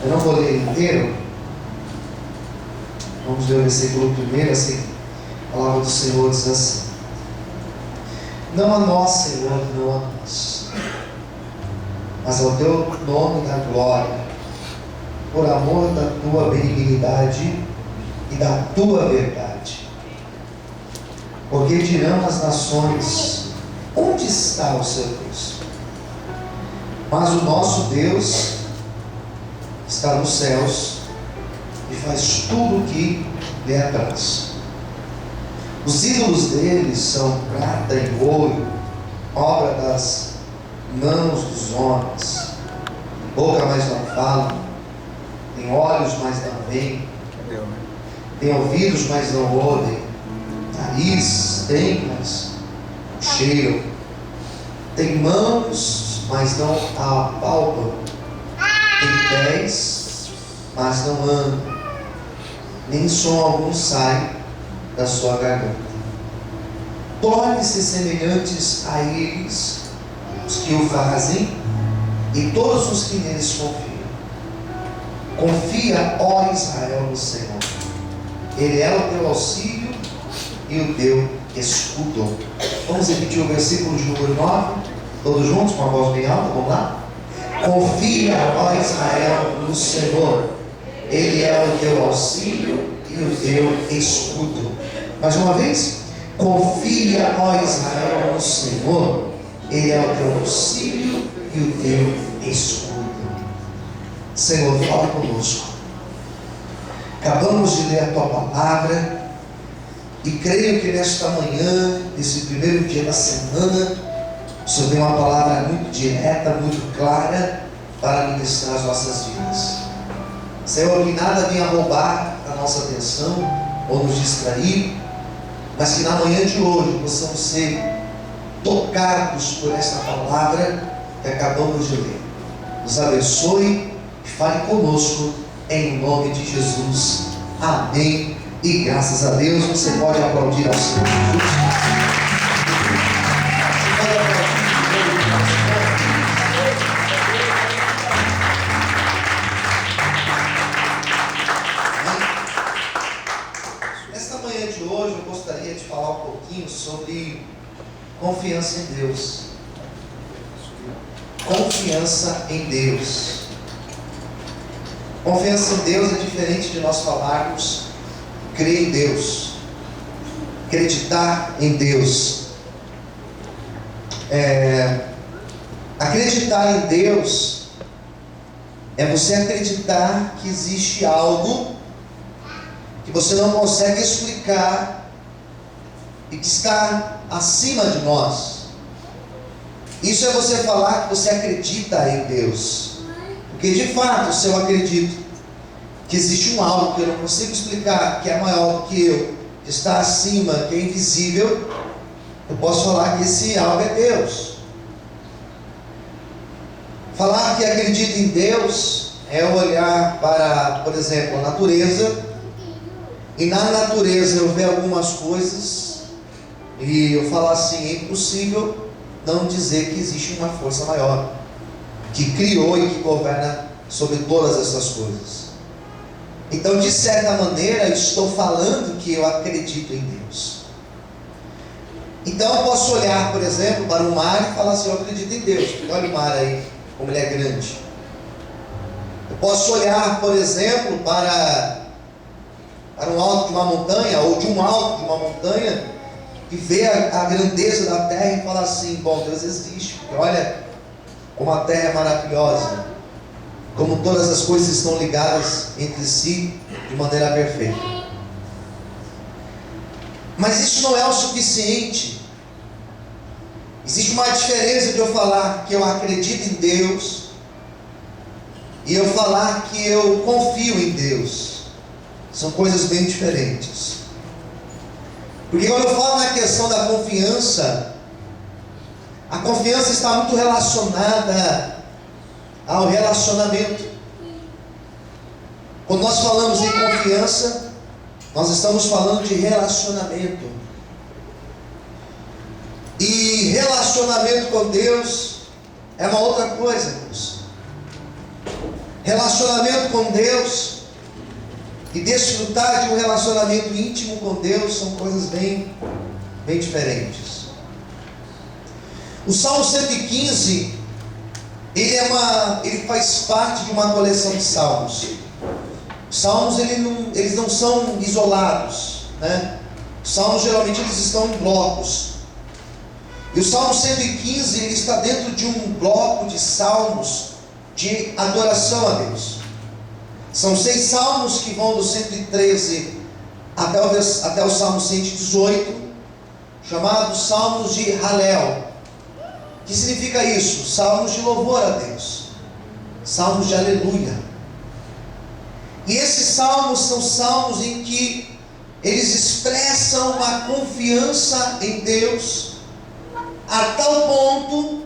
Eu não vou ler inteiro. Vamos ver o versículo primeiro, assim. A palavra do Senhor diz assim: não a nós, Senhor, não a nós, mas ao teu nome da glória, por amor da tua benignidade e da tua verdade. Porque dirão as nações: onde está o seu Deus? Mas o nosso Deus está nos céus e faz tudo o que lhe apraz. Os ídolos deles são prata e ouro, obra das mãos dos homens. Boca, mas não falam, tem olhos, mas não veem, tem ouvidos, mas não ouvem, nariz tem, mas não cheiram, tem mãos, mas não apalpam, tem pés, mas não andam, nem som algum sai da sua garganta. Torne-se semelhantes a eles os que o fazem e todos os que neles confiam. Confia, ó Israel, no Senhor. Ele é o teu auxílio e o teu escudo. Vamos repetir o versículo de número 9, todos juntos, com a voz bem alta, vamos lá? Confia, ó Israel, no Senhor. Ele é o teu auxílio e o teu escudo. Mais uma vez, confia, ó Israel, no Senhor. Ele é o teu auxílio e o teu escudo. Senhor, fala conosco. Acabamos de ler a tua palavra e creio que nesta manhã, nesse primeiro dia da semana, o Senhor tem uma palavra muito direta, muito clara para ministrar as nossas vidas. Senhor, que nada venha roubar a nossa atenção ou nos distrair, mas que na manhã de hoje possamos ser tocados por esta palavra que acabamos de ler. Nos abençoe e fale conosco em nome de Jesus. Amém. E graças a Deus. Você pode aplaudir ao Senhor Jesus. Nesta manhã de hoje eu gostaria de falar um pouquinho sobre confiança em Deus. Confiança em Deus. Confiança em Deus é diferente de nós falarmos crer em Deus, acreditar em Deus. Acreditar em Deus é você acreditar que existe algo que você não consegue explicar e que está acima de nós. Isso é você falar que você acredita em Deus. Porque de fato, se eu acredito que existe um algo que eu não consigo explicar, que é maior do que eu, que está acima, que é invisível, eu posso falar que esse algo é Deus. Falar que acredito em Deus é olhar para, por exemplo, a natureza, e na natureza eu ver algumas coisas e eu falar assim: é impossível não dizer que existe uma força maior que criou e que governa sobre todas essas coisas. Então, de certa maneira, eu estou falando que eu acredito em Deus. Então eu posso olhar, por exemplo, para o mar e falar assim: eu acredito em Deus, porque olha o mar aí, como ele é grande. Eu posso olhar, por exemplo, para um alto de uma montanha, ou de um alto de uma montanha, e ver a grandeza da terra e falar assim: bom, Deus existe, porque olha como a terra é maravilhosa, como todas as coisas estão ligadas entre si de maneira perfeita. Mas isso não é o suficiente. Existe uma diferença de eu falar que eu acredito em Deus e eu falar que eu confio em Deus. São coisas bem diferentes. Porque quando eu falo na questão da confiança, a confiança está muito relacionada ao relacionamento. Quando nós falamos em confiança, nós estamos falando de relacionamento. E relacionamento com Deus é uma outra coisa, irmãos. Relacionamento com Deus e desfrutar de um relacionamento íntimo com Deus são coisas bem diferentes. O Salmo 115, ele faz parte de uma coleção de salmos. Os salmos eles não são isolados, né? Os salmos geralmente eles estão em blocos. E o Salmo 115 ele está dentro de um bloco de salmos de adoração a Deus. São 6 salmos que vão do 113 até o Salmo 118, chamados salmos de Halel. O que significa isso? Salmos de louvor a Deus, salmos de aleluia. E esses salmos são salmos em que eles expressam uma confiança em Deus, a tal ponto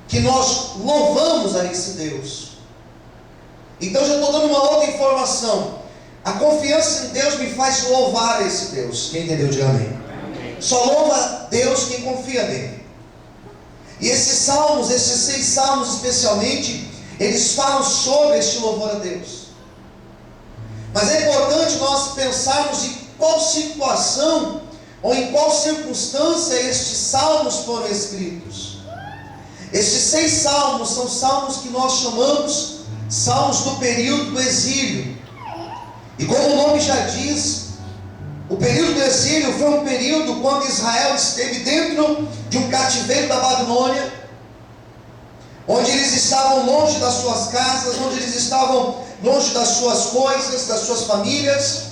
que nós louvamos a esse Deus. Então já estou dando uma outra informação. A confiança em Deus me faz louvar esse Deus. Quem entendeu, diga amém. Só louva Deus quem confia nele. E esses salmos, esses 6 salmos especialmente, eles falam sobre este louvor a Deus. Mas é importante nós pensarmos em qual situação ou em qual circunstância estes salmos foram escritos. Estes 6 salmos são salmos que nós chamamos salmos do período do exílio. E como o nome já diz, o período do exílio foi um período quando Israel esteve dentro de um cativeiro da Babilônia, onde eles estavam longe das suas casas, onde eles estavam longe das suas coisas, das suas famílias,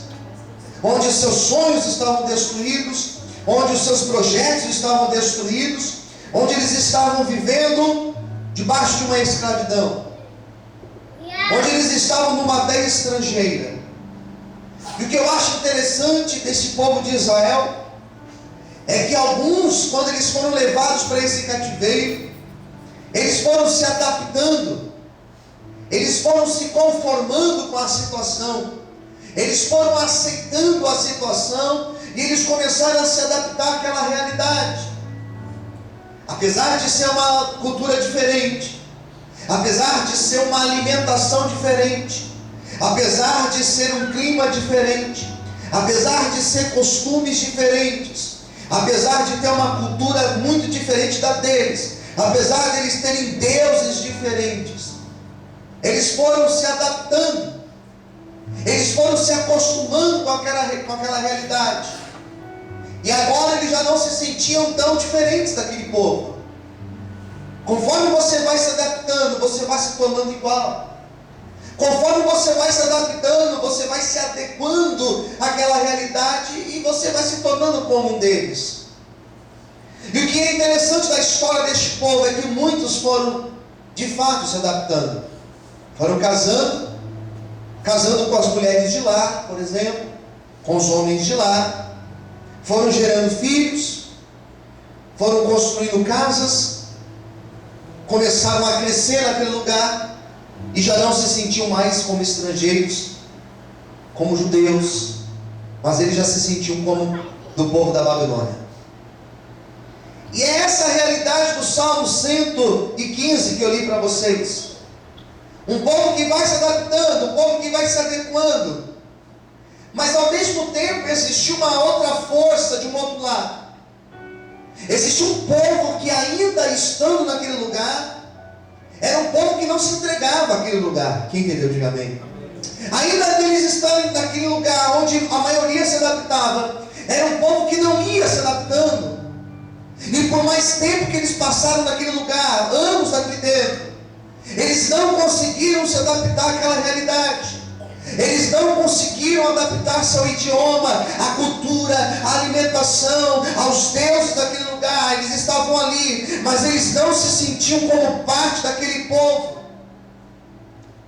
onde os seus sonhos estavam destruídos, onde os seus projetos estavam destruídos, onde eles estavam vivendo debaixo de uma escravidão, onde eles estavam numa terra estrangeira. E o que eu acho interessante desse povo de Israel é que alguns, quando eles foram levados para esse cativeiro, eles foram se adaptando, eles foram se conformando com a situação, eles foram aceitando a situação e eles começaram a se adaptar àquela realidade. Apesar de ser uma cultura diferente, apesar de ser uma alimentação diferente, apesar de ser um clima diferente, apesar de ser costumes diferentes, apesar de ter uma cultura muito diferente da deles, apesar de eles terem deuses diferentes, eles foram se adaptando, eles foram se acostumando com aquela realidade, e agora eles já não se sentiam tão diferentes daquele povo. Conforme você vai se adaptando, você vai se tornando igual. Conforme você vai se adaptando, você vai se adequando àquela realidade e você vai se tornando como um deles. E o que é interessante da história deste povo é que muitos foram de fato se adaptando. Foram casando com as mulheres de lá, por exemplo, com os homens de lá. Foram gerando filhos, foram construindo casas, começaram a crescer naquele lugar e já não se sentiam mais como estrangeiros, como judeus, mas eles já se sentiam como do povo da Babilônia. E é essa a realidade do Salmo 115 que eu li para vocês. Um povo que vai se adaptando, um povo que vai se adequando, mas ao mesmo tempo existiu uma outra força de um outro lado. Existiu um povo que ainda estando naquele lugar, era um povo que não se entregava àquele lugar. Quem entendeu, diga amém. Ainda eles estando naquele lugar onde a maioria se adaptava, era um povo que não ia se adaptando. E por mais tempo que eles passaram naquele lugar, anos aqui dentro, eles não conseguiram se adaptar àquela realidade. Eles não conseguiram adaptar-se ao idioma, à cultura, à alimentação, aos deuses daquele lugar. Eles estavam ali, mas eles não se sentiam como parte daquele povo.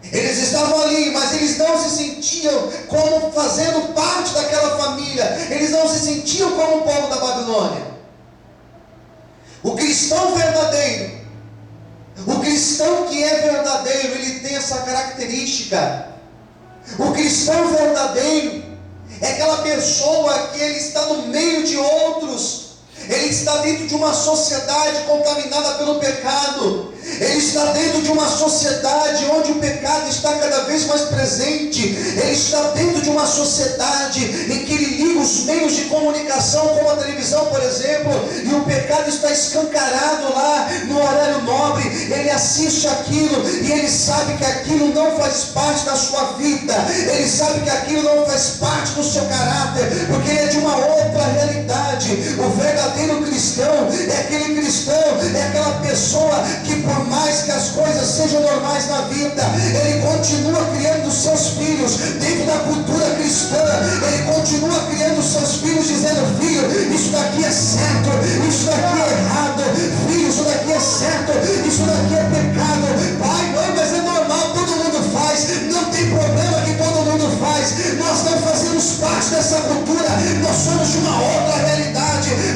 Eles estavam ali, mas eles não se sentiam como fazendo parte daquela família. Eles não se sentiam como o povo da Babilônia. O cristão verdadeiro, o cristão que é verdadeiro, ele tem essa característica. O cristão verdadeiro é aquela pessoa que ele está no meio de outros, Ele está dentro de uma sociedade contaminada pelo pecado. Ele está dentro de uma sociedade onde o pecado está cada vez mais presente. Ele está dentro de uma sociedade em que ele liga os meios de comunicação, como a televisão, por exemplo, e o pecado está escancarado lá no horário nobre. Ele assiste aquilo e ele sabe que aquilo não faz parte da sua vida. Ele sabe que aquilo não faz parte do seu caráter, porque ele é de uma outra realidade. O verdadeiro cristão é aquele cristão, é aquela pessoa que, por mais que as coisas sejam normais na vida, ele continua criando seus filhos dentro da cultura cristã. Ele continua criando seus filhos dizendo: filho, isso daqui é certo, isso daqui é errado, filho, isso daqui é certo, isso daqui é pecado. Pai, mãe, mas é normal, todo mundo faz, não tem problema que todo mundo faz. Nós não fazemos parte dessa cultura, nós somos de uma outra realidade.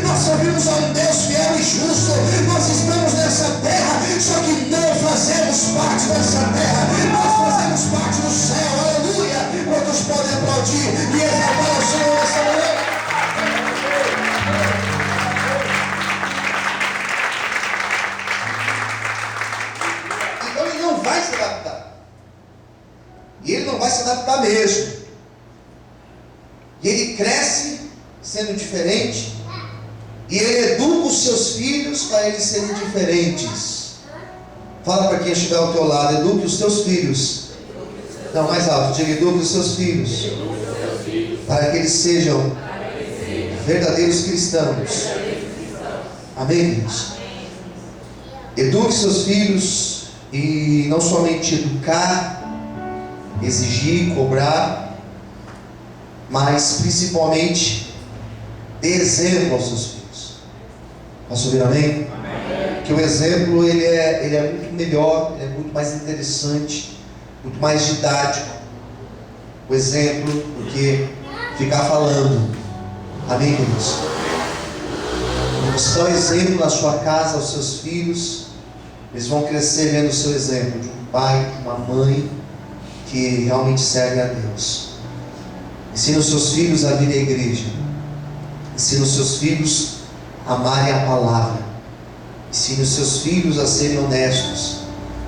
Nós servimos a um Deus fiel e justo. Nós estamos nessa terra, só que não fazemos parte dessa terra, nós fazemos parte do céu. Aleluia! Quantos podem aplaudir e exaltar o Senhor nessa manhã? Então ele não vai se adaptar, e ele não vai se adaptar mesmo, e ele cresce sendo diferente, e ele educa os seus filhos para eles serem diferentes. Fala para quem estiver ao teu lado: eduque os teus filhos. Não, mais alto, diga: eduque os seus filhos, para que eles sejam verdadeiros cristãos. Amém, Deus? Eduque seus filhos, e não somente educar, exigir, cobrar, mas principalmente dê exemplo aos seus filhos. Posso ouvir amém? Que o exemplo ele é muito melhor, ele é muito mais interessante, muito mais didático, o exemplo, do que ficar falando. Amém, queridos? Você dá o exemplo na sua casa aos seus filhos, eles vão crescer vendo o seu exemplo de um pai, de uma mãe que realmente serve a Deus. Ensina os seus filhos a vir à igreja, ensina os seus filhos a amarem a palavra, ensine os seus filhos a serem honestos,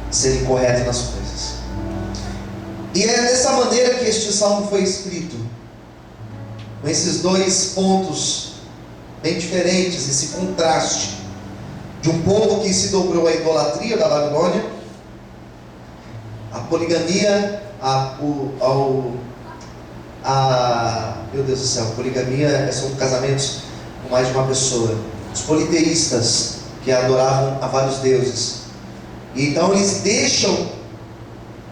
a serem corretos nas coisas. E é dessa maneira que este salmo foi escrito, com esses dois pontos bem diferentes, esse contraste de um povo que se dobrou à idolatria da Babilônia, a poligamia, meu Deus do céu, poligamia são casamentos com mais de uma pessoa, os politeístas, que adoravam a vários deuses. E então eles deixam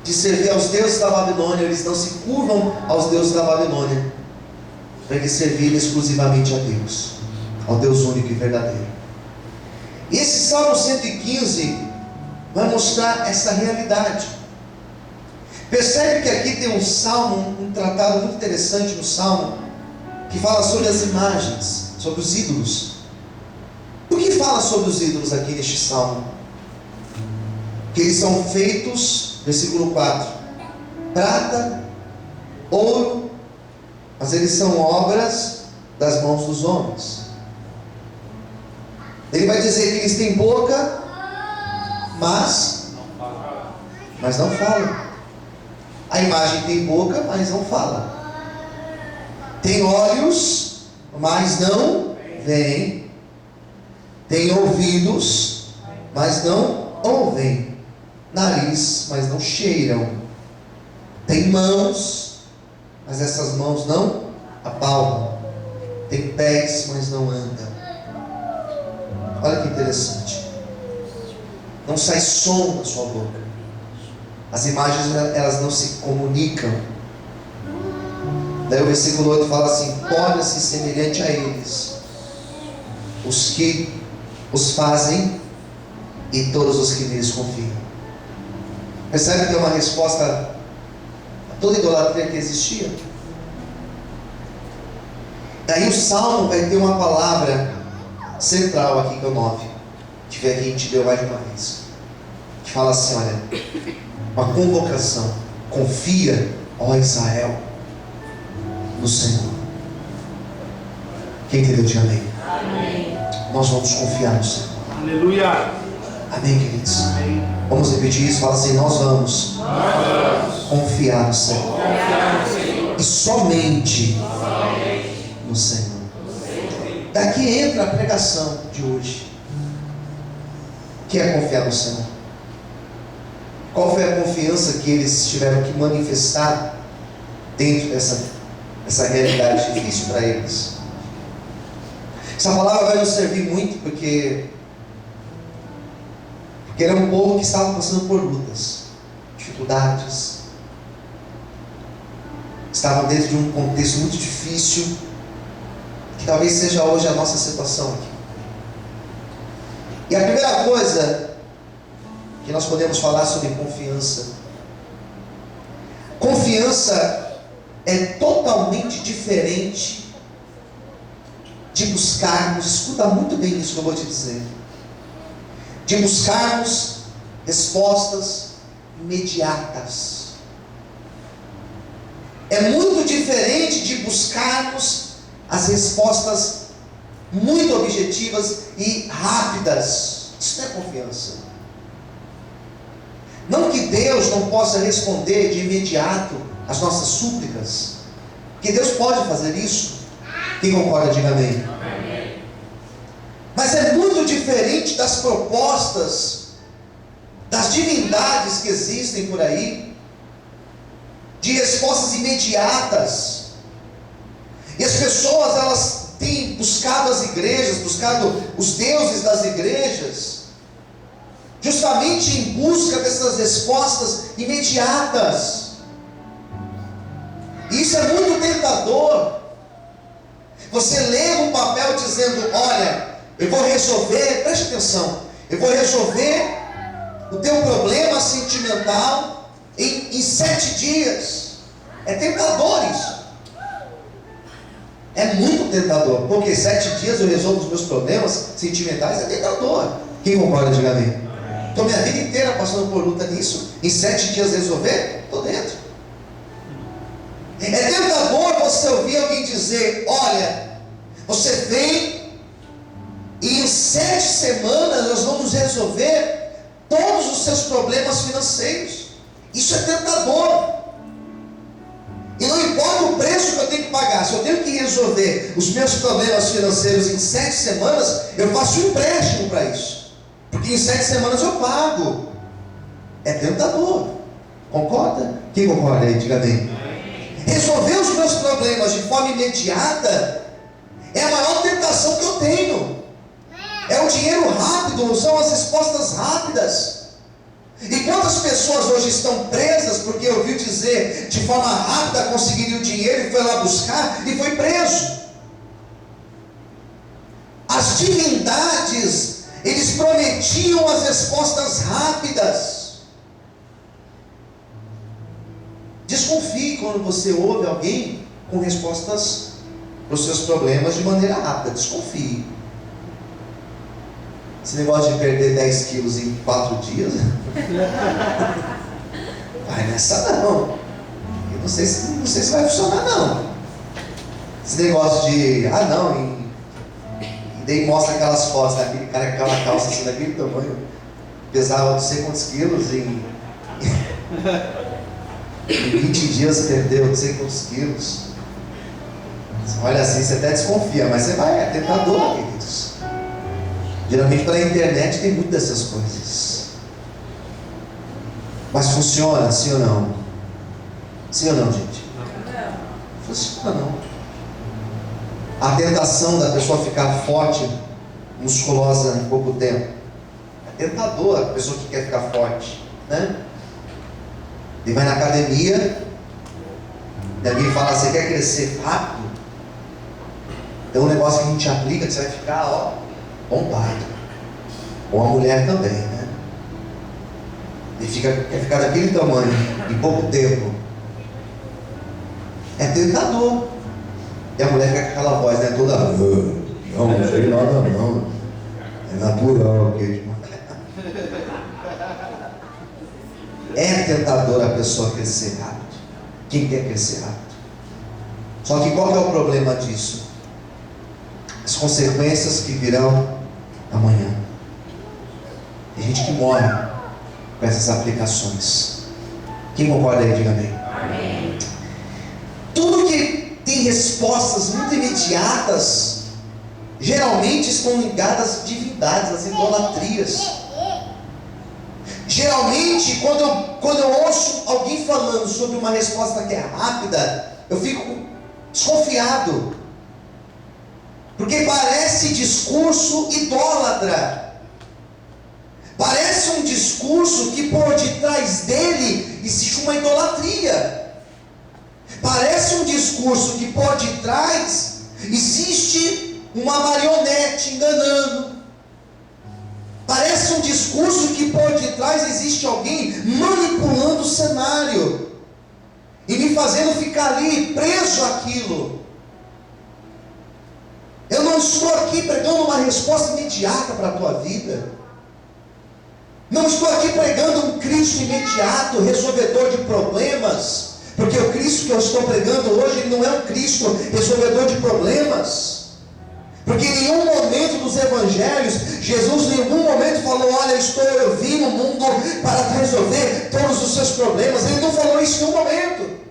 de servir aos deuses da Babilônia, eles não se curvam aos deuses da Babilônia, para eles servirem exclusivamente a Deus, ao Deus único e verdadeiro. E esse Salmo 115 vai mostrar essa realidade. Percebe que aqui tem um salmo, um tratado muito interessante no Salmo, que fala sobre as imagens, sobre os ídolos. O que fala sobre os ídolos aqui neste salmo? Que eles são feitos, versículo 4, prata, ouro, mas eles são obras das mãos dos homens. Ele vai dizer que eles têm boca, mas não falam. A imagem tem boca, mas não fala. Tem olhos, mas não veem. Tem ouvidos, mas não ouvem. Nariz, mas não cheiram. Tem mãos, mas essas mãos não apalpam. Tem pés, mas não andam. Olha que interessante. Não sai som da sua boca. As imagens, elas não se comunicam. Daí o versículo 8 fala assim: torna-se semelhante a eles os que os fazem e todos os que neles confiam. Percebe que é uma resposta a toda idolatria que existia? Daí o Salmo vai ter uma palavra central aqui, que é o 9, que a gente leu mais de uma vez, que fala assim: olha, uma convocação: confia, ó Israel, no Senhor. Quem entendeu, diga amém. Amém. nós vamos confiar no Senhor. Aleluia. Amém, queridos? Amém. Vamos repetir isso, fala assim, nós vamos confiar no Senhor. E somente no Senhor. Daqui entra a pregação de hoje, que é confiar no Senhor. Qual foi a confiança que eles tiveram que manifestar dentro dessa realidade difícil para eles? Essa palavra vai nos servir muito porque era um povo que estava passando por lutas, dificuldades, estavam dentro de um contexto muito difícil, que talvez seja hoje a nossa situação aqui. E a primeira coisa que nós podemos falar sobre confiança. Confiança é totalmente diferente de buscarmos, escuta muito bem isso que eu vou te dizer, de buscarmos respostas imediatas. É muito diferente de buscarmos as respostas muito objetivas e rápidas. Isso não é confiança. Não que Deus não possa responder de imediato as nossas súplicas, que Deus pode fazer isso. Quem concorda, diga amém. Amém. Mas é muito diferente das propostas das divindades que existem por aí, de respostas imediatas. E as pessoas, elas têm buscado as igrejas, buscado os deuses das igrejas, justamente em busca dessas respostas imediatas. E isso é muito tentador. Você lê um papel dizendo, olha, eu vou resolver, preste atenção, eu vou resolver o teu problema sentimental em 7 dias. É tentador isso. É muito tentador, porque 7 dias eu resolvo os meus problemas sentimentais, é tentador. Quem concorda, diga amém. Estou minha vida inteira passando por luta nisso, em 7 dias resolver, estou dentro. É tentador você ouvir alguém dizer, olha, você vem e em 7 semanas nós vamos resolver todos os seus problemas financeiros. Isso é tentador. E não importa o preço que eu tenho que pagar, se eu tenho que resolver os meus problemas financeiros em 7 semanas, eu faço um empréstimo para isso, porque em 7 semanas eu pago. É tentador. Concorda? Quem concorda aí? Diga bem. Resolver os meus problemas de forma imediata é a maior tentação que eu tenho. É o dinheiro rápido, são as respostas rápidas. E quantas pessoas hoje estão presas porque ouviu dizer de forma rápida conseguiria o dinheiro e foi lá buscar e foi preso? As divindades, eles prometiam as respostas rápidas. Desconfie quando você ouve alguém com respostas para os seus problemas de maneira rápida. Desconfie. Esse negócio de perder 10 quilos em 4 dias, vai nessa não. Eu não sei se vai funcionar não. Esse negócio de, e daí mostra aquelas fotos daquele cara com aquela calça assim, daquele tamanho, pesava não sei quantos quilos em 20 dias perdeu não sei quantos quilos. Você olha assim, você até desconfia, mas você vai, é tentador, queridos. Geralmente pela internet tem muitas dessas coisas. Mas funciona, sim ou não? Sim ou não, gente? Não. Funciona não. A tentação da pessoa ficar forte, musculosa em pouco tempo. É tentador a pessoa que quer ficar forte, né? Ele vai na academia e alguém fala, você quer crescer rápido? Tem um negócio que a gente aplica que você vai ficar, bombado. Ou a mulher também, né? Ele quer ficar daquele tamanho em pouco tempo. É tentador. E a mulher fica com aquela voz, né? Toda, não sei nada não. É natural aqui. É tentador a pessoa crescer rápido. Quem quer crescer rápido? Só que qual que é o problema disso? As consequências que virão amanhã. Tem gente que morre com essas aplicações. Quem concorda aí, diga amém. Amém. Tudo que tem respostas muito imediatas, geralmente estão ligadas às divindades, às idolatrias. Geralmente, quando eu ouço alguém falando sobre uma resposta que é rápida, eu fico desconfiado, porque parece discurso idólatra, parece um discurso que por detrás dele existe uma idolatria, parece um discurso que por detrás existe uma marionete enganando, parece um discurso que por detrás existe alguém manipulando o cenário e me fazendo ficar ali preso àquilo. Eu não estou aqui pregando uma resposta imediata para a tua vida. Não estou aqui pregando um Cristo imediato, resolvedor de problemas, porque o Cristo que eu estou pregando hoje, ele não é um Cristo resolvedor de problemas. Porque em nenhum momento dos evangelhos, Jesus em nenhum momento falou: olha, eu vim no mundo para resolver todos os seus problemas. Ele não falou isso em nenhum momento.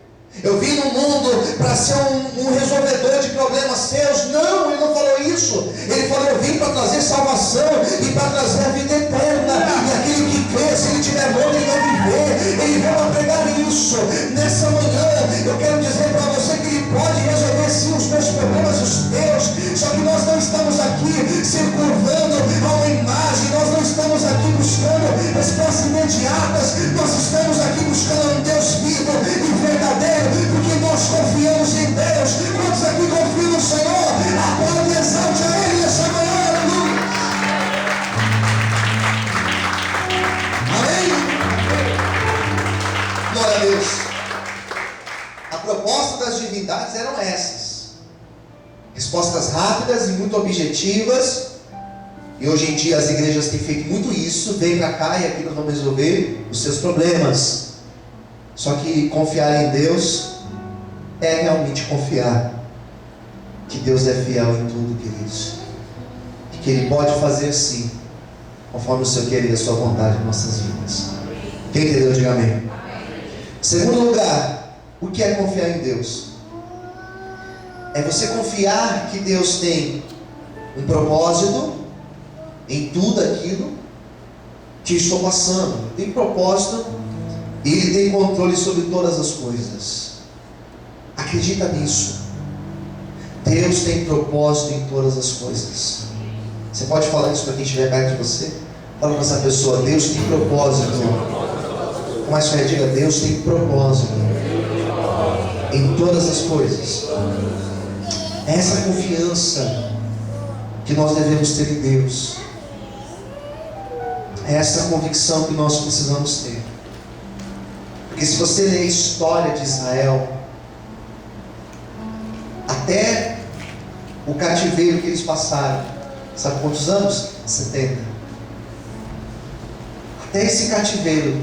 Eu vim no mundo para ser um resolvedor de problemas seus. Não, ele não falou isso. Ele falou: eu vim para trazer salvação e para trazer a vida eterna. E aquele que crê, se ele tiver morto, ele vai viver. Ele veio para pregar isso. Nessa manhã, eu quero dizer para você que ele pode resolver sim os meus problemas e os teus. Só que nós não estamos aqui se curvando a uma imagem. Nós não estamos aqui buscando respostas imediatas. Nós estamos aqui buscando um Deus vivo e verdadeiro, porque nós confiamos em Deus. Quantos aqui confiam no Senhor? Aplaude e exalte a Ele nessa manhã, aleluia. Amém? Glória a Deus. A proposta das divindades eram essas: respostas rápidas e muito objetivas. E hoje em dia as igrejas têm feito muito isso. Vem para cá e aqui nós vamos resolver os seus problemas. Só que confiar em Deus é realmente confiar que Deus é fiel em tudo, queridos, e que Ele pode fazer sim, conforme o seu querer e a sua vontade em nossas vidas. Quem entendeu, diga amém. Segundo lugar, o que é confiar em Deus? É você confiar que Deus tem um propósito em tudo aquilo que estou passando. Tem propósito e Ele tem controle sobre todas as coisas. Acredita nisso. Deus tem propósito em todas as coisas. Você pode falar isso para quem estiver perto de você? Fala para essa pessoa: Deus tem propósito. Mas fé, diga: Deus tem propósito em todas as coisas. É essa confiança que nós devemos ter em Deus. É essa convicção que nós precisamos ter. Porque se você ler a história de Israel, até o cativeiro que eles passaram, sabe quantos anos? 70. Até esse cativeiro,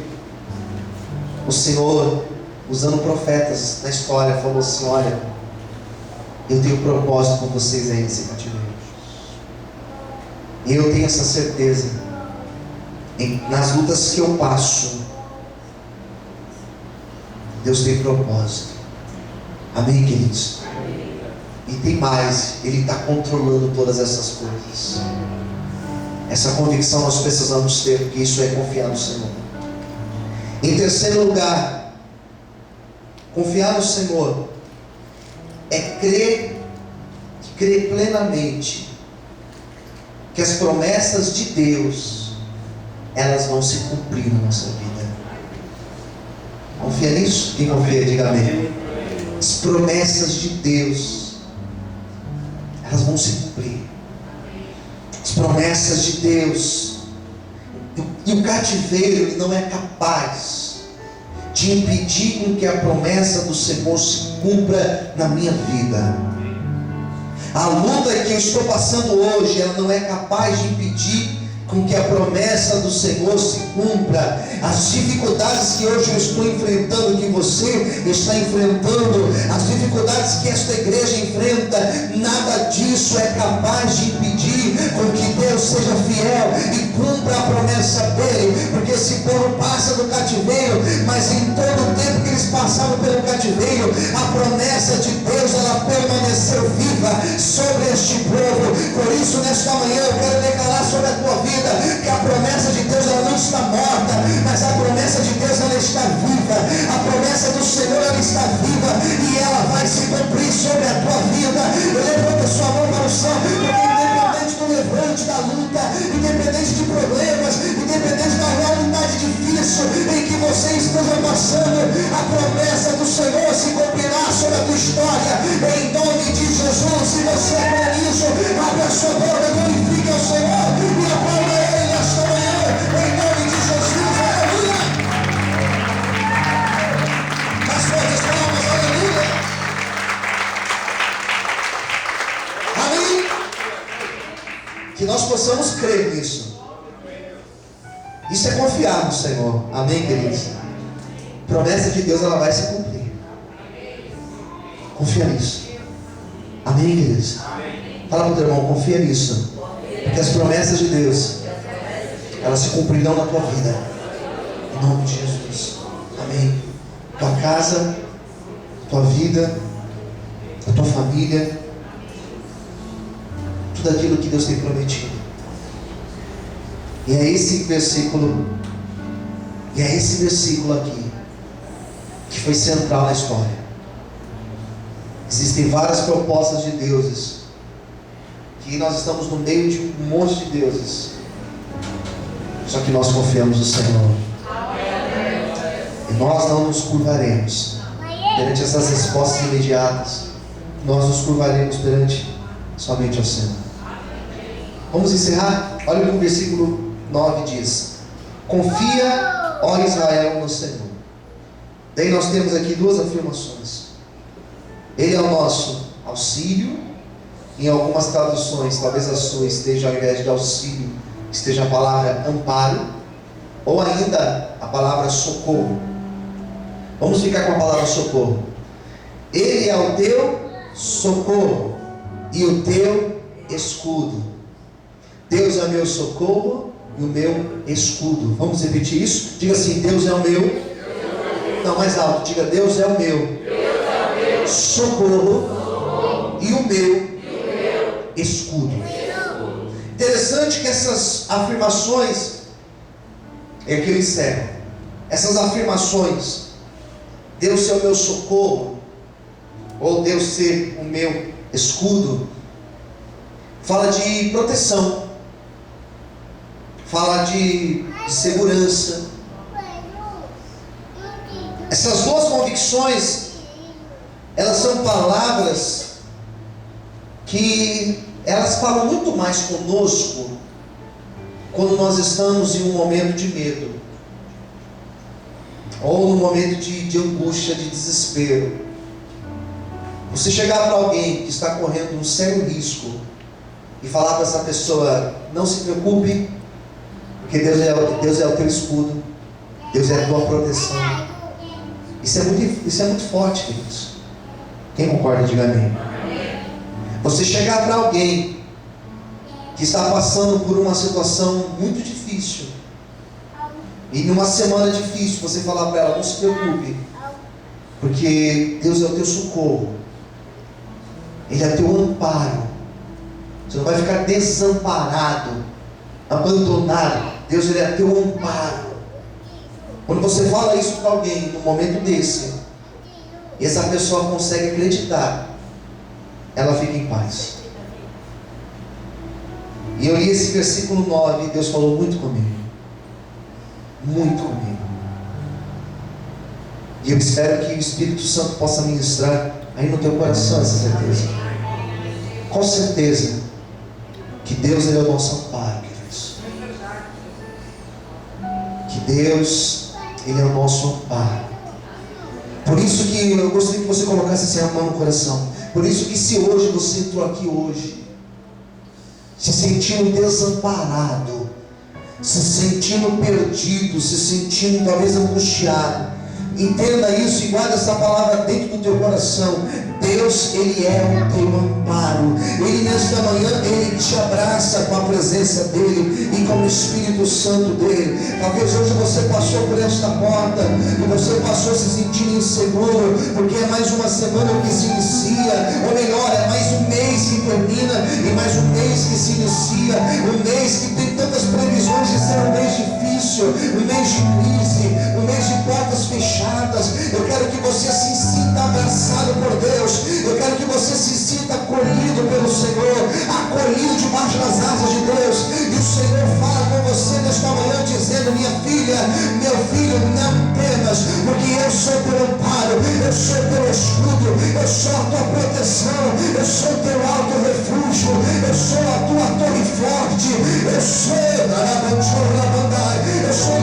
o Senhor, usando profetas na história, falou assim: olha, eu tenho propósito com vocês aí nesse cativeiro. E eu tenho essa certeza, nas lutas que eu passo, Deus tem propósito. Amém, queridos? E tem mais, Ele está controlando todas essas coisas. Essa convicção nós precisamos ter, porque isso é confiar no Senhor. Em terceiro lugar, confiar no Senhor é crer plenamente que as promessas de Deus, elas vão se cumprir na nossa vida. Confia nisso? Quem confia, diga amém. As promessas de Deus, elas vão se cumprir. As promessas de Deus. E o cativeiro, ele não é capaz de impedir com que a promessa do Senhor se cumpra na minha vida. A luta que eu estou passando hoje, ela não é capaz de impedir com que a promessa do Senhor se cumpra. As dificuldades que hoje eu estou enfrentando, que você está enfrentando, as dificuldades que esta igreja enfrenta, nada disso é capaz de impedir com que Deus seja fiel e cumpra a promessa dele, porque esse povo passa do cativeiro, mas em todo o tempo que eles passavam pelo cativeiro, a promessa de Deus, ela permaneceu viva sobre este povo. Por isso, nesta manhã eu quero declarar sobre a tua vida que a promessa de Deus, ela não está morta, mas a promessa de Deus, ela está viva. A promessa do Senhor, ela está viva e ela vai se cumprir sobre a tua vida. Levanta sua mão para o céu, porque independente do levante, da luta, independente de problemas, independente da realidade difícil em que você esteja passando, a promessa do Senhor se cumprirá sobre a tua história, em nome de Jesus. Se você crê nisso, abra a sua boca, glorifique ao Senhor e aplauda Ele nesta manhã, em nome de Jesus. Aleluia! As fortes palmas, aleluia! Amém? Que nós possamos crer nisso. Isso é confiar no Senhor. Amém, queridos? A promessa de Deus, ela vai se cumprir. Confia nisso. Amém, queridos? Fala para o teu irmão, confia nisso. Porque as promessas de Deus, elas se cumprirão na tua vida. Em nome de Jesus. Amém. Tua casa, tua vida, a tua família, tudo aquilo que Deus tem prometido. E é esse versículo aqui que foi central na história. Existem várias propostas de deuses, que nós estamos no meio de um monte de deuses, só que nós confiamos no Senhor. E nós não nos curvaremos perante essas respostas imediatas. Nós nos curvaremos perante somente ao Senhor. Vamos encerrar? Olha o que o versículo 9 diz: confia, ó Israel, no Senhor. Daí nós temos aqui duas afirmações. Ele é o nosso auxílio. Em algumas traduções, talvez a sua esteja, ao invés de auxílio, esteja a palavra amparo, ou ainda a palavra socorro. Vamos ficar com a palavra socorro. Ele é o teu socorro e o teu escudo. Deus é o meu socorro e o meu escudo. Vamos repetir isso? Diga assim: Deus é o meu. Não, mais alto. Diga: Deus é o meu socorro e o meu escudo. Interessante que essas afirmações, é que eu encerro. Essas afirmações, Deus ser o meu socorro, ou Deus ser o meu escudo, fala de proteção, fala de segurança. Essas duas convicções, elas são palavras que elas falam muito mais conosco quando nós estamos em um momento de medo, ou num momento de angústia, de desespero. Você chegar para alguém que está correndo um sério risco e falar para essa pessoa: não se preocupe, porque Deus é o teu escudo, Deus é a tua proteção. Isso é muito forte, queridos. Quem concorda, diga amém. Você chegar para alguém que está passando por uma situação muito difícil, e numa semana difícil, você falar para ela: não se preocupe, porque Deus é o teu socorro, Ele é o teu amparo. Você não vai ficar desamparado, abandonado. Deus, Ele é teu amparo. Quando você fala isso para alguém num momento desse, e essa pessoa consegue acreditar, ela fica em paz. E eu li esse versículo 9 e Deus falou muito comigo. Muito comigo. E eu espero que o Espírito Santo possa ministrar aí no teu coração essa certeza. Com certeza que Deus, Ele é o nosso amparo, queridos. Que Deus, Ele é o nosso amparo. Por isso que eu gostaria que você colocasse essa mão no coração. Por isso que se hoje você entrou aqui hoje se sentindo desamparado, se sentindo perdido, se sentindo talvez angustiado, entenda isso e guarda essa palavra dentro do teu coração. Deus, Ele é o teu amparo. Ele nesta manhã, Ele te abraça com a presença dEle e com o Espírito Santo dEle. Talvez hoje você passou por esta porta e você passou se sentindo inseguro, porque é mais uma semana que se inicia, ou melhor, é mais um mês que termina e mais um mês que se inicia, um mês que tem tantas previsões de ser um mês difícil, um mês de crise, um mês de portas fechadas. Eu quero que você se sinta abraçado por Deus. Eu quero que você se sinta acolhido pelo Senhor, acolhido debaixo das asas de Deus. E o Senhor fala com você nesta manhã dizendo: minha filha, meu filho, não temas, porque eu sou teu amparo, eu sou teu escudo, eu sou a tua proteção, eu sou teu alto refúgio, eu sou a tua torre forte, eu sou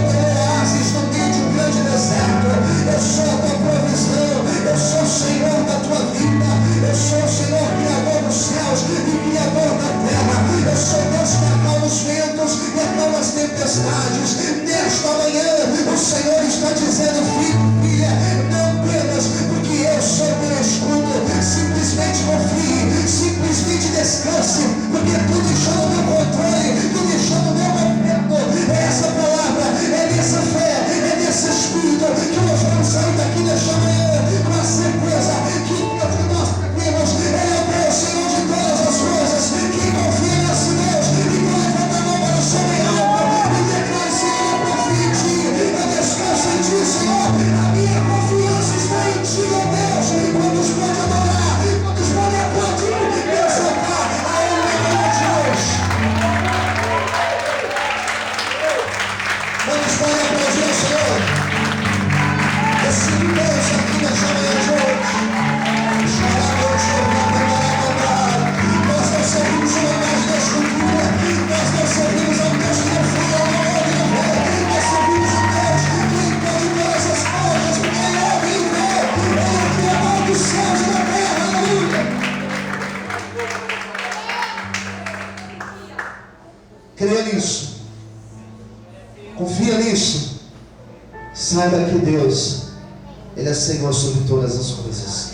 teu oásis no meio de um grande deserto, eu sou a tua provisão, eu sou o Senhor da tua vida, eu sou o Senhor criador dos céus e criador da terra, eu sou Deus que acalma os ventos e acalma as tempestades. Nesta manhã o Senhor está dizendo: filho, filha, não temas, porque eu sou teu escudo. Simplesmente confie, simplesmente descanse, porque tudo está no meu controle, tudo está no meu movimento. É essa palavra, é nessa fé, é nesse espírito que nós vamos sair daqui nesta manhã com a certeza que Deus que nós temos, Ele é o Deus, Senhor de todas as coisas. Quem confia nesse Deus, então levanta a mão para o céu bem alto e declara: Senhor, eu confio em ti, eu descanso em ti, Senhor. A minha confiança está em ti, ó Deus. Quantos podem adorar, quantos podem aplaudir e exaltar a Ele no nome de Deus? Quantos podem aplaudir ao Senhor? Esse Deus aqui nessa manhã de hoje. Nós não servimos uma imagem da escultura, nós não servimos a um Deus que não fala, não ouve, não vê. Nós servimos a Deus que encontra todas as coisas, porque Ele ouve e vê. Ele é o Criador dos céus e da terra, aleluia. Creia nisso, confia nisso, saiba que Deus, Ele é Senhor sobre todas as coisas.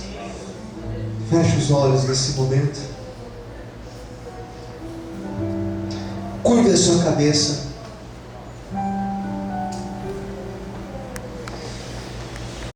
Feche os olhos nesse momento. Curve a sua cabeça.